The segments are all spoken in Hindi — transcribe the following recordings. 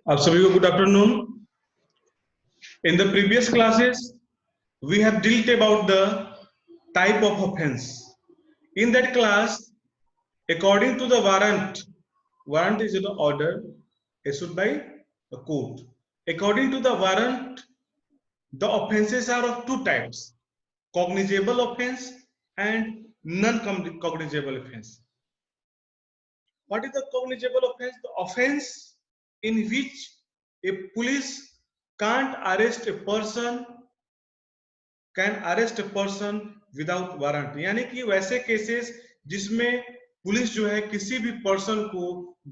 आप सभी को good afternoon. In the previous classes, we have dealt about the type of offense. In that class, according to the warrant is the order issued by the court. According to the warrant, the offenses are of two types: cognizable offense and non-cognizable offense. What is the cognizable offense? The offense in which a police can't arrest a person, can arrest a person without warrant. यानी कि वैसे केसेस जिसमें पुलिस जो है किसी भी पर्सन को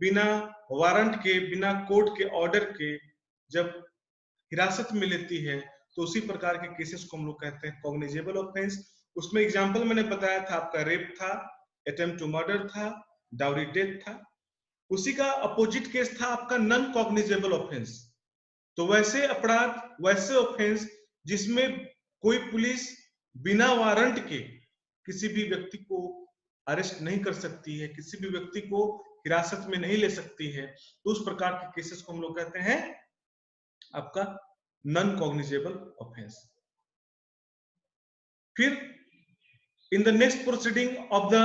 बिना वारंट के, बिना कोर्ट के ऑर्डर के जब हिरासत में लेती है, तो उसी प्रकार के केसेस को हम लोग कहते हैं कॉग्निजेबल ऑफेंस। उसमें एग्जांपल मैंने बताया था, आपका रेप था, अटेम्प्ट टू मर्डर था, डाउरी डेथ था। उसी का अपोजिट केस था आपका नॉन कॉग्निजेबल ऑफेंस। तो वैसे अपराध, वैसे ऑफेंस जिसमें कोई पुलिस बिना वारंट के किसी भी व्यक्ति को अरेस्ट नहीं कर सकती है, किसी भी व्यक्ति को हिरासत में नहीं ले सकती है, तो उस प्रकार के केसेस को हम लोग कहते हैं आपका नॉन कॉग्निजेबल ऑफेंस। फिर in the next proceeding of the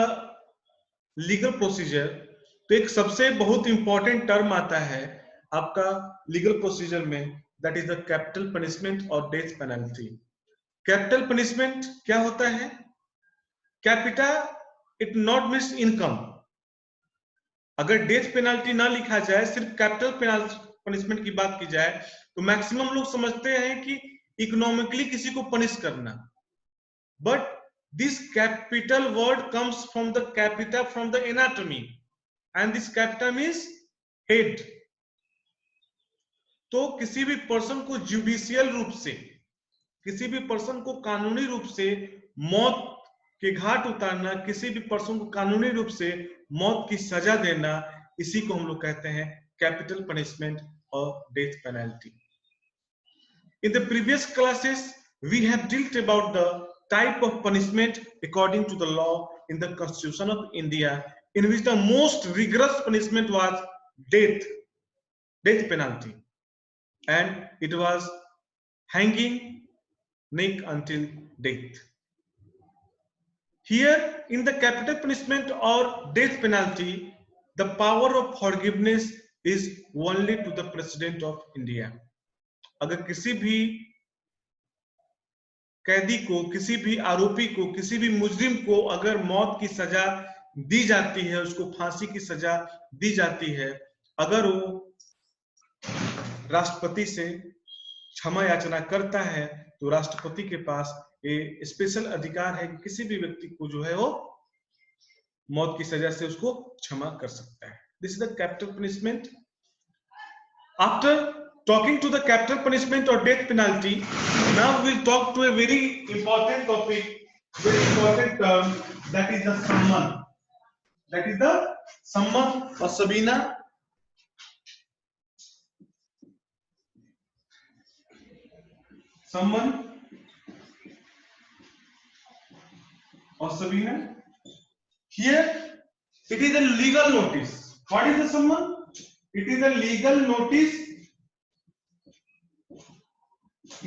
legal procedure, तो एक सबसे बहुत इंपॉर्टेंट टर्म आता है आपका लीगल प्रोसीजर में, that is the capital punishment और डेथ पेनल्टी। कैपिटल पनिशमेंट क्या होता है? Capita it not means income. अगर डेथ पेनल्टी ना लिखा जाए, सिर्फ कैपिटल पनिशमेंट की बात की जाए, तो मैक्सिमम लोग समझते हैं कि इकोनॉमिकली किसी को पनिश करना, but this capital word comes from the capita, from the anatomy, and this capita means head. तो किसी भी पर्सन को जुडिशियल रूप से, किसी भी पर्सन को कानूनी रूप से मौत के घाट उतारना, किसी भी पर्सन को कानूनी रूप से मौत की सजा देना, इसी को हम लोग कहते हैं कैपिटल पनिशमेंट और death penalty. In the previous classes, we have dealt about the type of punishment according to the law in the Constitution of India, in which the most rigorous punishment was death penalty, and it was hanging neck until death. Here in the capital punishment or death penalty, the power of forgiveness is only to the President of India. अगर किसी भी कैदी को, किसी भी आरोपी को, किसी भी मुजरिम को अगर मौत की सजा दी जाती है, उसको फांसी की सजा दी जाती है, अगर वो राष्ट्रपति से क्षमा याचना करता है, तो राष्ट्रपति के पास ये स्पेशल अधिकार है कि किसी भी व्यक्ति को जो है वो मौत की सजा से उसको क्षमा कर सकता है। This is the capital punishment. After talking to the capital punishment or death penalty, now we'll talk to a very important topic, very important term, that is the summon. That is the summon or subpoena. Summon or subpoena. Here it is a legal notice. What is the summon? It is a legal notice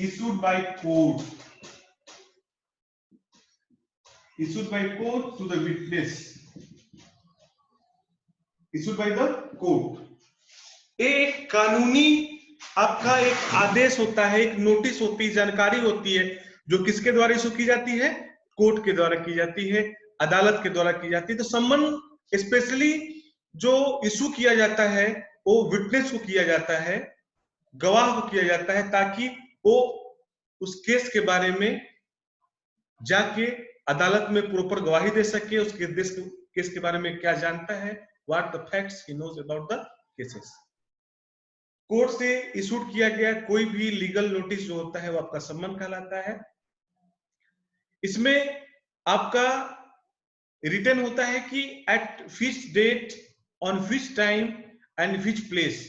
issued by court, issued by court to the witness, issued by the court. एक कानूनी आपका एक आदेश होता है, एक नोटिस होती है, जानकारी होती है, जो किसके द्वारा इशू की जाती है? कोर्ट के द्वारा की जाती है, अदालत के द्वारा की जाती है। तो सम्मन स्पेशली जो इशू किया जाता है वो विटनेस को किया जाता है, गवाह को किया जाता है, ताकि वो उस केस के बारे में जाके अदालत में प्रॉपर गवाही दे सके, उस केस के बारे में क्या जानता है, what the facts he knows about the cases. Court से इशूड किया गया कोई भी लीगल नोटिस जो होता है वो आपका सम्मन कहलाता है। इसमें आपका रिटन होता है कि at which date, on which time and which place,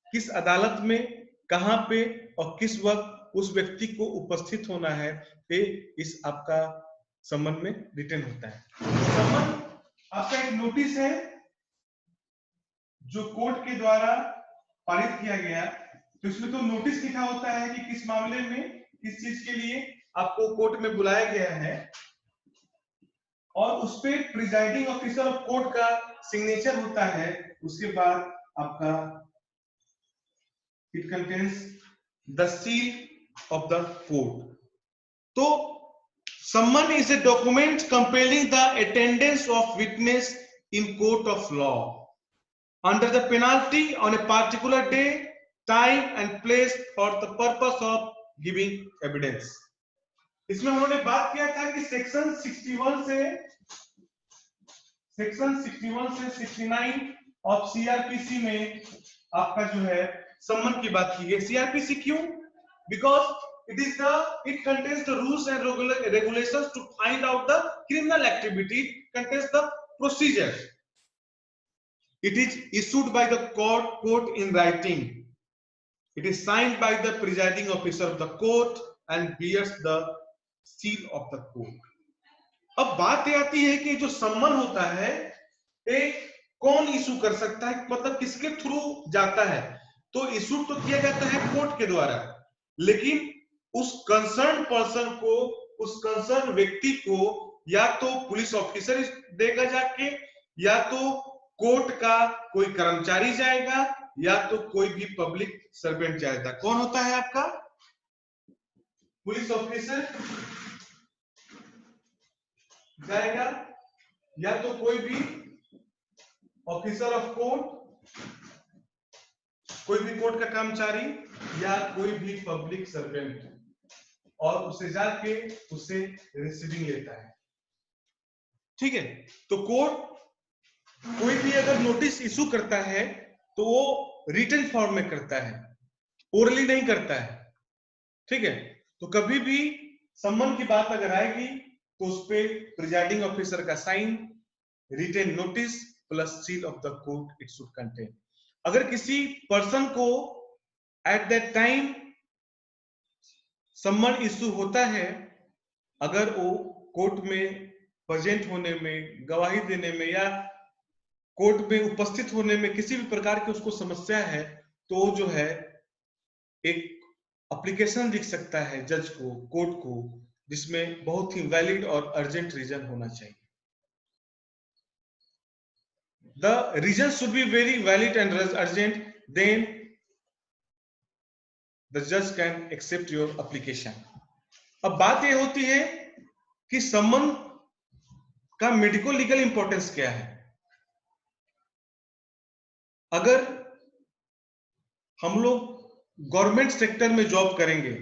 किस अदालत में, कहां पे और किस वक्त उस व्यक्ति को उपस्थित होना है, ये इस आपका सम्मन में रिटन होता है। सम्मन आपका एक नोटिस है जो कोर्ट के द्वारा पारित किया गया, तो इसमें तो नोटिस लिखा होता है कि किस मामले में किस चीज के लिए आपको कोर्ट में बुलाया गया है, और उस पे प्रिजाइडिंग ऑफिसर ऑफ कोर्ट का सिग्नेचर होता है। उसके बाद आपका it contains the seal of the court. तो summon is a document compelling the attendance of witness in court of law under the penalty on a particular day, time and place for the purpose of giving evidence। इसमें उन्होंने बात किया था कि सेक्शन 61 से 69 ऑफ सीआरपीसी में आपका जो है सम्मन की बात की है। सीआरपीसी क्यों? Because it contains the rules and regulations to find out the criminal activity, it contains the procedures. It is issued by the court in writing. It is signed by the presiding officer of the court and bears the seal of the court. अब बात यह आती है कि जो सम्मन होता है एक कौन इशू कर सकता है, मतलब किसके थ्रू जाता है? तो इशू तो किया जाता है कोर्ट के द्वारा, लेकिन उस कंसर्न पर्सन को, उस कंसर्न व्यक्ति को या तो पुलिस ऑफिसर देगा जाके, या तो कोर्ट का कोई कर्मचारी जाएगा, या तो कोई भी पब्लिक सर्वेंट जाएगा। कौन होता है आपका? पुलिस ऑफिसर जाएगा, या तो कोई भी ऑफिसर ऑफ कोर्ट, कोई भी कोर्ट का कर्मचारी, या कोई भी पब्लिक सर्वेंट, और उसे जाके उससे रिसीविंग लेता है। ठीक है, तो कोर्ट कोई भी अगर नोटिस इशू करता है तो वो रिटन फॉर्म में करता है, ओरली नहीं करता है। ठीक है, तो कभी भी सम्मन की बात अगर आएगी तो उस पे प्रिजाइडिंग ऑफिसर का sign, written notice plus seal of the court it should contain. अगर किसी पर्सन को at that time summon issue होता है, अगर वो कोर्ट में प्रेजेंट होने में, गवाही देने में, या कोर्ट में उपस्थित होने में किसी भी प्रकार की उसको समस्या है, तो जो है एक एप्लीकेशन लिख सकता है जज को, कोर्ट को, जिसमें बहुत ही वैलिड और अर्जेंट रीजन होना चाहिए। The reason should be very valid and urgent, then the judge can accept your application। अब बात ये होती है कि सम्मन का मेडिको लीगल इंपॉर्टेंस क्या है। अगर हम लोग गवर्नमेंट सेक्टर में जॉब करेंगे,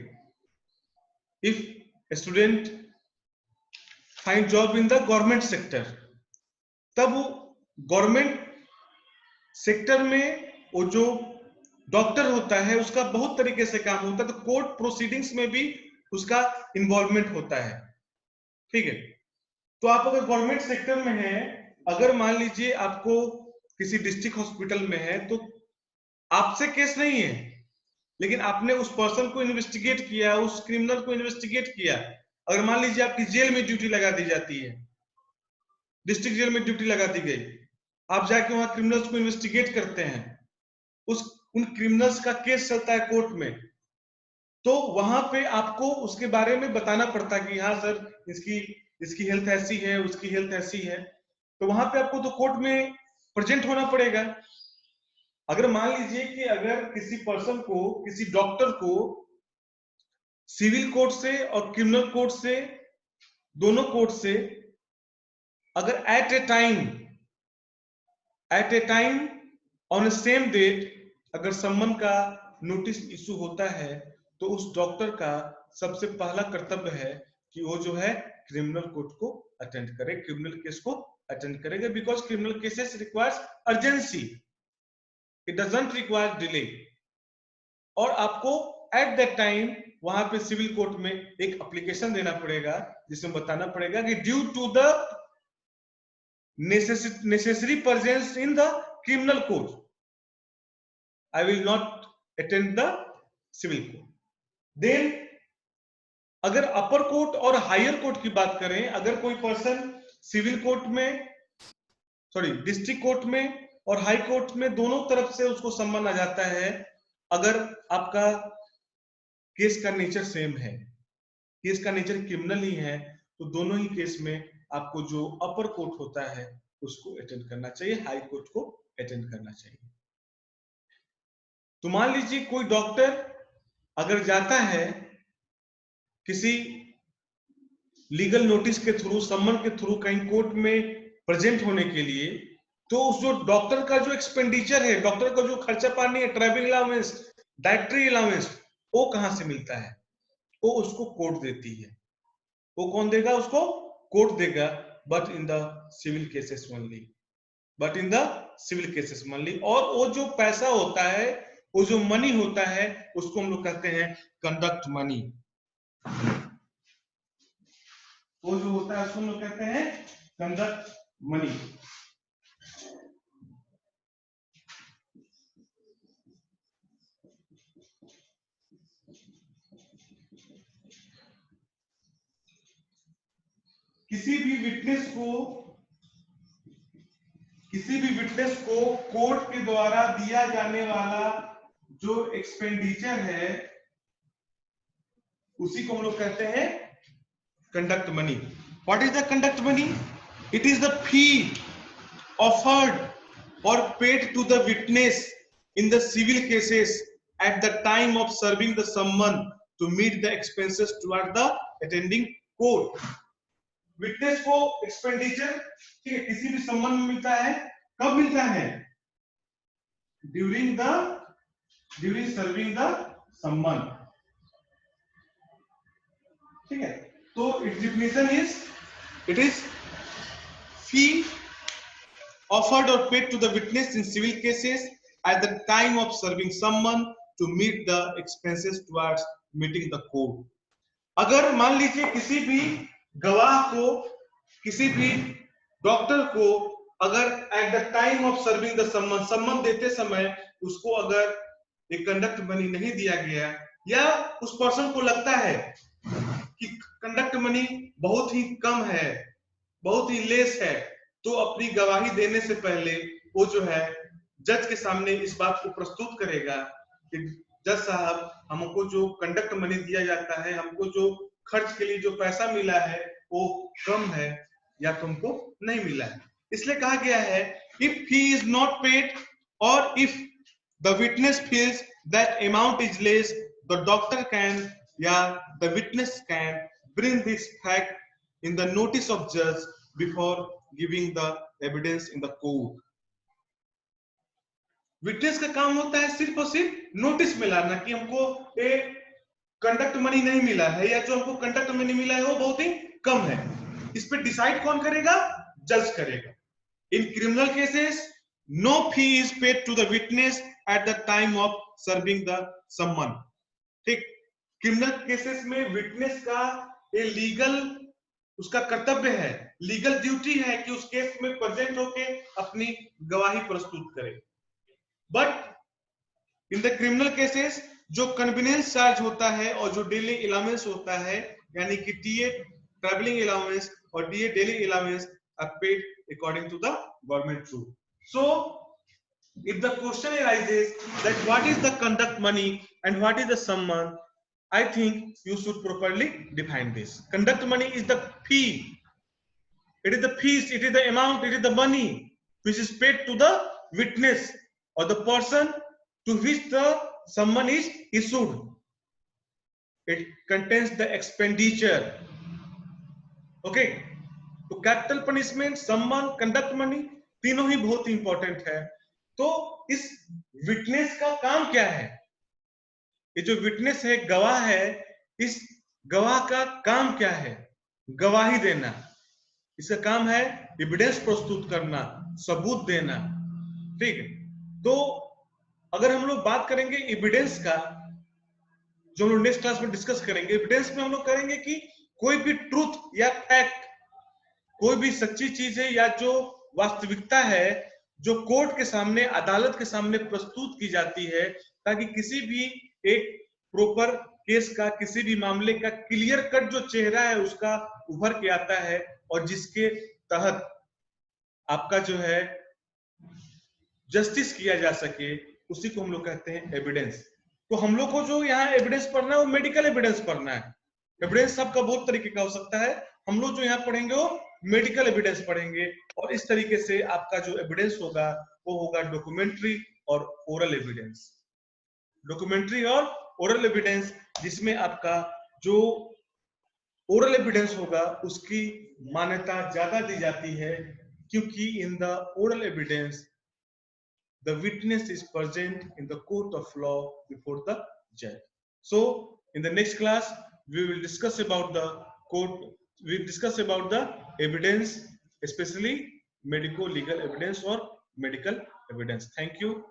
if student find job in the government sector, तब गवर्नमेंट सेक्टर में वो जो डॉक्टर होता है उसका बहुत तरीके से काम होता है, तो कोर्ट प्रोसीडिंग्स में भी उसका इन्वॉल्वमेंट होता है। ठीक है, तो आप अगर गवर्नमेंट सेक्टर में हैं, अगर मान लीजिए आपको किसी डिस्ट्रिक्ट हॉस्पिटल में है, तो आपसे केस नहीं है, लेकिन आपने उस पर्सन को इन्वेस्टिगेट किया, उस क्रिमिनल को इन्वेस्टिगेट किया। अगर मान लीजिए आपकी जेल में ड्यूटी लगा दी जाती है, डिस्ट्रिक्ट जेल में ड्यूटी लगा दी गई, आप जाके वहां क्रिमिनल्स को इन्वेस्टिगेट करते हैं, उन क्रिमिनल्स का केस चलता है कोर्ट में, तो वहां पे आपको उसके बारे में बताना पड़ता है कि हाँ सर इसकी हेल्थ ऐसी है, उसकी हेल्थ ऐसी है, तो वहां पे आपको तो कोर्ट में प्रेजेंट होना पड़ेगा। अगर मान लीजिए कि अगर किसी पर्सन को, किसी डॉक्टर को सिविल कोर्ट से और क्रिमिनल कोर्ट से, दोनों कोर्ट से अगर at a time on same date अगर सम्मन का नोटिस इशू होता है, तो उस डॉक्टर का सबसे पहला कर्तव्य है कि वो जो है क्रिमिनल कोर्ट को अटेंड करे, क्रिमिनल केस को अटेंड करेगा, because criminal cases requires urgency, it doesn't require delay. और आपको एट दैट टाइम वहां पे सिविल कोर्ट में एक एप्लीकेशन देना पड़ेगा, जिसमें बताना पड़ेगा कि due to the necessary presence in the criminal court, I will not attend the civil court। then अगर अपर कोर्ट और हायर कोर्ट की बात करें, अगर कोई पर्सन सिविल कोर्ट में, डिस्ट्रिक्ट कोर्ट में और हाई कोर्ट में दोनों तरफ से उसको सम्मान आ जाता है अगर आपका केस का नेचर सेम है, केस का नेचर क्रिमिनल ही है, तो दोनों ही केस में आपको जो अपर कोर्ट होता है उसको अटेंड करना चाहिए, हाई कोर्ट को अटेंड करना चाहिए। तो मान लीजिए कोई डॉक्टर अगर जाता है किसी लीगल नोटिस के थ्रू, सम्मन के थ्रू कहीं कोर्ट में प्रेजेंट होने के लिए, तो उस जो डॉक्टर का जो एक्सपेंडिचर है, डॉक्टर का जो खर्चा पानी है, ट्रैवलिंग अलाउंस, डाइटरी अलाउंस, वो कहां से मिलता है? वो उसको कोर्ट देती है। वो कौन देगा? उसको कोर्ट देगा, but in the civil cases only, but in the civil cases only. और वो जो पैसा होता है, वो जो मनी होता है, उसको हम लोग कहते हैं कंडक्ट मनी। वो जो होता है उसको हम लोग कहते हैं कंडक्ट मनी। किसी भी विटनेस को कोर्ट के द्वारा दिया जाने वाला जो एक्सपेंडिचर है, उसी को हम लोग कहते हैं conduct money. What is the conduct money? It is the fee offered or paid to the witness in the civil cases at the time of serving the summon to meet the expenses toward the attending court. Witness को एक्सपेंडिचर, ठीक है, किसी भी सम्मन में मिलता है। कब मिलता है? ड्यूरिंग सर्विंग द सम्मन, ठीक है। तो it's definition is, it is fee offered or paid to the witness in civil cases at the time of serving someone to meet the expenses towards meeting the court. अगर मान लीजिए किसी भी गवाह को, किसी भी डॉक्टर को अगर eight the time of serving the सम्मन देते समय उसको अगर एक कंडक्ट मनी नहीं दिया गया, या उस पर्सन को लगता है कि कंडक्ट मनी बहुत ही कम है, बहुत ही लेस है, तो अपनी गवाही देने से पहले वो जो है जज के सामने इस बात को प्रस्तुत करेगा कि जज साहब, हमको जो कंडक्ट मनी दिया जाता है, हमको जो खर्च के लिए जो पैसा मिला है वो कम है या तुमको नहीं मिला है। इसलिए कहा गया है, if he is not paid और if the witness feels that amount is less, the doctor can या the witness can bring this fact in the notice of जज before giving the evidence in the court. Witness का काम होता है सिर्फ और सिर्फ नोटिस में लाना कि हमको एक कंडक्ट मनी नहीं मिला है, या जो हमको कंडक्ट मनी मिला है वो बहुत ही कम है। इस पे डिसाइड कौन करेगा? जज करेगा। In criminal cases no fee is paid to the witness at the time of serving the summon. ठीक, क्रिमिनल केसेस में विटनेस का ये लीगल उसका कर्तव्य है, लीगल ड्यूटी है कि उस केस में प्रेजेंट होके अपनी गवाही प्रस्तुत करे। But in the criminal cases जो कन्वीनियंस चार्ज होता है और जो डेली अलाउंस होता है, यानी कि टीए ट्रैवलिंग अलाउंस और DA daily allowance are paid according to the government rule. So if the question arises that what is the conduct money and what is the summon, I think you should properly define this. Conduct money is the fee. It is the fees, it is the amount, it is the money which is paid to the witness or the person to which the summon is issued. It contains the expenditure. Okay. तो कैपिटल पनिशमेंट, सम्मन, कंडक्ट मनी तीनों ही बहुत इंपॉर्टेंट है। तो इस विटनेस का काम क्या है? ये जो विटनेस है, गवाह है, इस गवाह का काम क्या है? गवाही देना। इसका काम है एविडेंस प्रस्तुत करना, सबूत देना। ठीक है, तो अगर हम लोग बात करेंगे एविडेंस का, जो हम लोग नेक्स्ट क्लास में डिस्कस करेंगे, एविडेंस में हम लोग करेंगे कि कोई भी ट्रूथ या फैक्ट, कोई भी सच्ची चीज है या जो वास्तविकता है, जो कोर्ट के सामने, अदालत के सामने प्रस्तुत की जाती है, ताकि किसी भी एक प्रॉपर केस का, किसी भी मामले का क्लियर कट जो चेहरा है उसका उभर के आता है, और जिसके तहत आपका जो है जस्टिस किया जा सके, उसी को हम लोग कहते हैं एविडेंस। तो हम लोग को जो यहाँ एविडेंस पढ़ना है वो मेडिकल एविडेंस पढ़ना है। एविडेंस सबका बहुत तरीके का हो सकता है, हम लोग जो यहाँ पढ़ेंगे वो मेडिकल एविडेंस पढ़ेंगे। और इस तरीके से आपका जो एविडेंस होगा वो होगा डॉक्यूमेंट्री और ओरल एविडेंस। डॉक्यूमेंट्री और ओरल एविडेंस, जिसमें आपका जो ओरल एविडेंस होगा उसकी मान्यता ज्यादा दी जाती है, क्योंकि in the oral evidence the witness is present in the court of law before the judge. So in the next class we will discuss about the court, we will discuss about the evidence, especially medico legal evidence or medical evidence. Thank you.